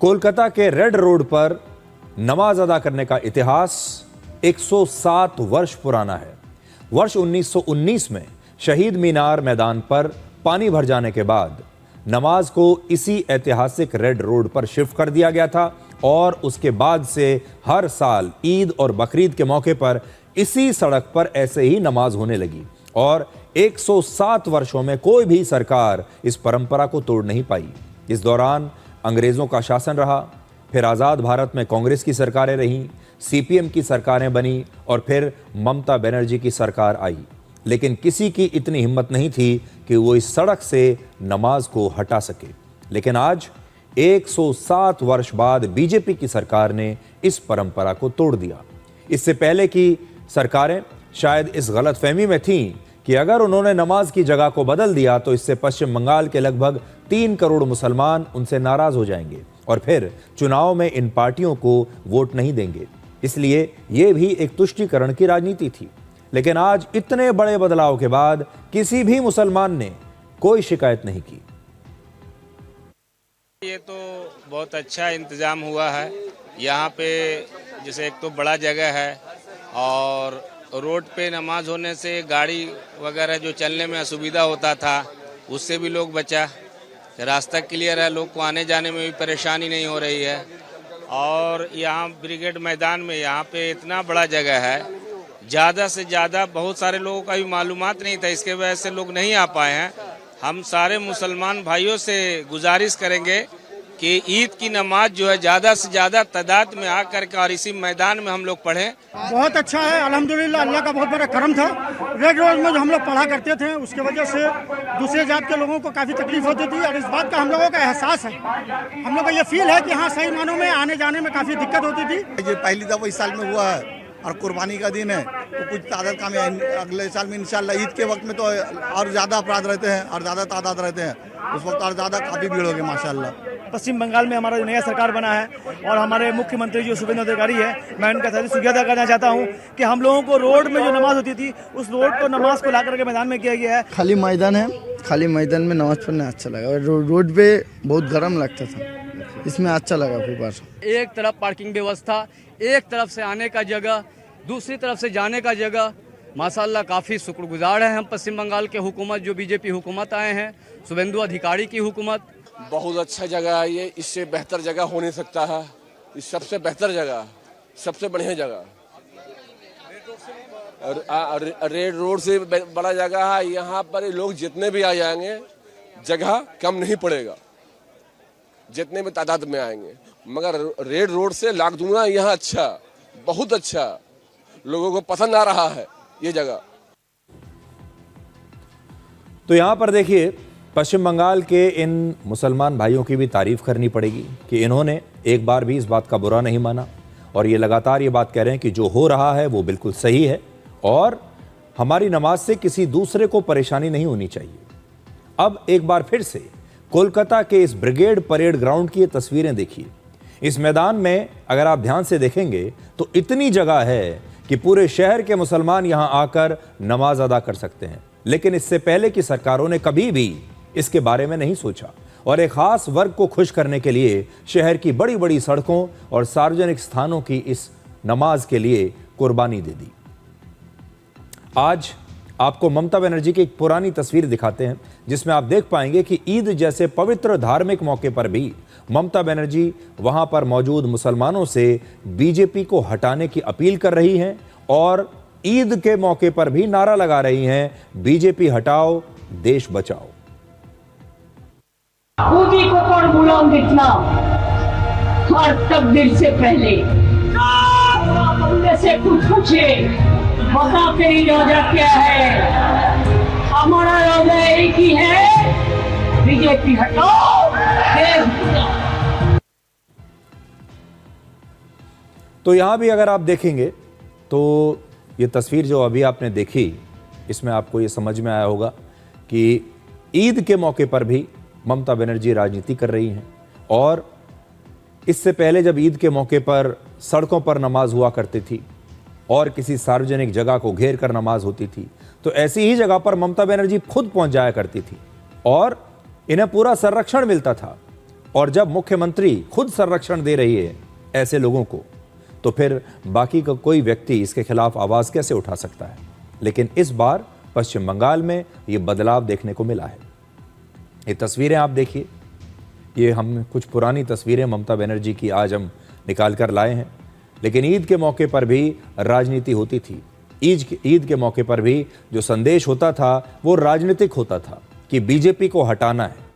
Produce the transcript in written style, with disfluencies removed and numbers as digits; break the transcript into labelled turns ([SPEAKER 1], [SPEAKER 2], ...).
[SPEAKER 1] कोलकाता के red road पर नमाज अदा करने का इतिहास 107 वर्ष पुराना है। वर्ष 1919 में शहीद मीनार मैदान पर पानी भर जाने के बाद नमाज को इसी ऐतिहासिक रेड रोड पर शिफ्ट कर दिया गया था और उसके बाद से हर साल ईद और बकरीद के मौके पर इसी सड़क पर ऐसे ही नमाज होने लगी और 107 वर्षों में कोई भी सरकार इस परंपरा को तोड़ नहीं पाई। इस दौरान अंग्रेजों का शासन रहा, फिर आज़ाद भारत में कांग्रेस की सरकारें रहीं, सीपीएम की सरकारें बनी और फिर ममता बनर्जी की सरकार आई, लेकिन किसी की इतनी हिम्मत नहीं थी कि वो इस सड़क से नमाज को हटा सके। लेकिन आज 107 वर्ष बाद बीजेपी की सरकार ने इस परंपरा को तोड़ दिया। इससे पहले की सरकारें शायद इस गलतफहमी में थीं कि अगर उन्होंने नमाज की जगह को बदल दिया तो इससे पश्चिम बंगाल के लगभग 3 करोड़ मुसलमान उनसे नाराज हो जाएंगे और फिर चुनाव में इन पार्टियों को वोट नहीं देंगे। इसलिए ये भी एक तुष्टीकरण की राजनीति थी। लेकिन आज इतने बड़े बदलाव के बाद किसी भी मुसलमान ने कोई शिकायत नहीं की।
[SPEAKER 2] ये तो बहुत अच्छा इंतजाम हुआ है। यहाँ पे जैसे एक तो बड़ा जगह है और रोड पे नमाज होने से गाड़ी वगैरह जो चलने में असुविधा होता था उससे भी लोग बचा। रास्ता क्लियर है, लोग को आने जाने में भी परेशानी नहीं हो रही है। और यहाँ ब्रिगेड मैदान में यहाँ पे इतना बड़ा जगह है, ज़्यादा से ज़्यादा बहुत सारे लोगों का भी मालूमात नहीं था, इसके वजह से लोग नहीं आ पाए हैं। हम सारे मुसलमान भाइयों से गुजारिश करेंगे कि ईद की नमाज जो है ज़्यादा से ज़्यादा तादाद में आकर के और इसी मैदान में हम लोग पढ़ें।
[SPEAKER 3] बहुत अच्छा है, अल्हम्दुलिल्लाह, अल्लाह का बहुत बड़ा करम था। रेड रोड में जो हम लोग पढ़ा करते थे उसके वजह से दूसरे जात के लोगों को काफ़ी तकलीफ होती थी और इस बात का हम लोगों का एहसास है, हम लोग का ये फील है कि हाँ सही मानों में आने जाने में काफ़ी दिक्कत होती थी।
[SPEAKER 4] ये पहली दफ़ा इस साल में हुआ है और कुर्बानी का दिन है तो कुछ तादाद कम है। अगले साल में इंशाल्लाह ईद के वक्त में तो और ज़्यादा अपराध रहते हैं और ज़्यादा तादाद रहते हैं, उस वक्त और ज़्यादा काफ़ी भीड़ होगी माशाल्लाह।
[SPEAKER 3] पश्चिम बंगाल में हमारा जो नया सरकार बना है और हमारे मुख्यमंत्री जो शुभेंदु अधिकारी है, मैं उनका सारी शुक्रिया अदा करना चाहता हूँ कि हम लोगों को रोड में जो नमाज होती थी उस रोड को नमाज को ला करके मैदान में किया गया है।
[SPEAKER 5] खाली मैदान है, खाली मैदान में नमाज पढ़ना अच्छा लगा और रोड पे बहुत गर्म लगता था, इसमें अच्छा लगा खूब।
[SPEAKER 6] एक तरफ पार्किंग व्यवस्था, एक तरफ से आने का जगह, दूसरी तरफ से जाने का जगह, माशाल्लाह काफ़ी शुक्रगुजार हैं हम पश्चिम बंगाल के हुकूमत, जो बीजेपी हुकूमत आए हैं, शुभेंदु अधिकारी की हुकूमत।
[SPEAKER 7] बहुत अच्छा जगह है ये, इससे बेहतर जगह हो नहीं सकता है। इस सबसे बेहतर जगह, सबसे बढ़िया जगह रेड रोड से बड़ा जगह है। यहाँ पर लोग जितने भी आ जाएंगे जगह कम नहीं पड़ेगा, जितने भी तादाद में आएंगे, मगर रेड रोड से लाख दूना यहाँ अच्छा, बहुत अच्छा, लोगों को पसंद आ रहा है ये जगह।
[SPEAKER 1] तो यहां पर देखिए, पश्चिम बंगाल के इन मुसलमान भाइयों की भी तारीफ करनी पड़ेगी कि इन्होंने एक बार भी इस बात का बुरा नहीं माना और ये लगातार ये बात कह रहे हैं कि जो हो रहा है वो बिल्कुल सही है और हमारी नमाज से किसी दूसरे को परेशानी नहीं होनी चाहिए। अब एक बार फिर से कोलकाता के इस ब्रिगेड परेड ग्राउंड की ये तस्वीरें देखिए। इस मैदान में अगर आप ध्यान से देखेंगे तो इतनी जगह है कि पूरे शहर के मुसलमान यहां आकर नमाज अदा कर सकते हैं। लेकिन इससे पहले की सरकारों ने कभी भी इसके बारे में नहीं सोचा और एक खास वर्ग को खुश करने के लिए शहर की बड़ी बड़ी सड़कों और सार्वजनिक स्थानों की इस नमाज के लिए कुर्बानी दे दी। आज आपको ममता बनर्जी की एक पुरानी तस्वीर दिखाते हैं जिसमें आप देख पाएंगे कि ईद जैसे पवित्र धार्मिक मौके पर भी ममता बनर्जी वहां पर मौजूद मुसलमानों से बीजेपी को हटाने की अपील कर रही हैं और ईद के मौके पर भी नारा लगा रही हैं, बीजेपी हटाओ, देश बचाओ।
[SPEAKER 8] खुदी को कौन गुलाम देखना हर तकदीर से पहले से कुछ पूछे, बता तेरी इरादा क्या है? हमारा इरादा एक ही है, बीजेपी हटाओ, देश बचाओ।
[SPEAKER 1] तो यहां भी अगर आप देखेंगे तो ये तस्वीर जो अभी आपने देखी, इसमें आपको ये समझ में आया होगा कि ईद के मौके पर भी ममता बनर्जी राजनीति कर रही हैं और इससे पहले जब ईद के मौके पर सड़कों पर नमाज हुआ करती थी और किसी सार्वजनिक जगह को घेर कर नमाज होती थी तो ऐसी ही जगह पर ममता बनर्जी खुद पहुंच जाया करती थी और इन्हें पूरा संरक्षण मिलता था। और जब मुख्यमंत्री खुद संरक्षण दे रही है ऐसे लोगों को, तो फिर बाकी का कोई व्यक्ति इसके खिलाफ आवाज कैसे उठा सकता है। लेकिन इस बार पश्चिम बंगाल में ये बदलाव देखने को मिला है। ये तस्वीरें आप देखिए, ये हम कुछ पुरानी तस्वीरें ममता बनर्जी की आज हम निकाल कर लाए हैं। लेकिन ईद के मौके पर भी राजनीति होती थी। ईद के मौके पर भी जो संदेश होता था वो राजनीतिक होता था कि बीजेपी को हटाना है।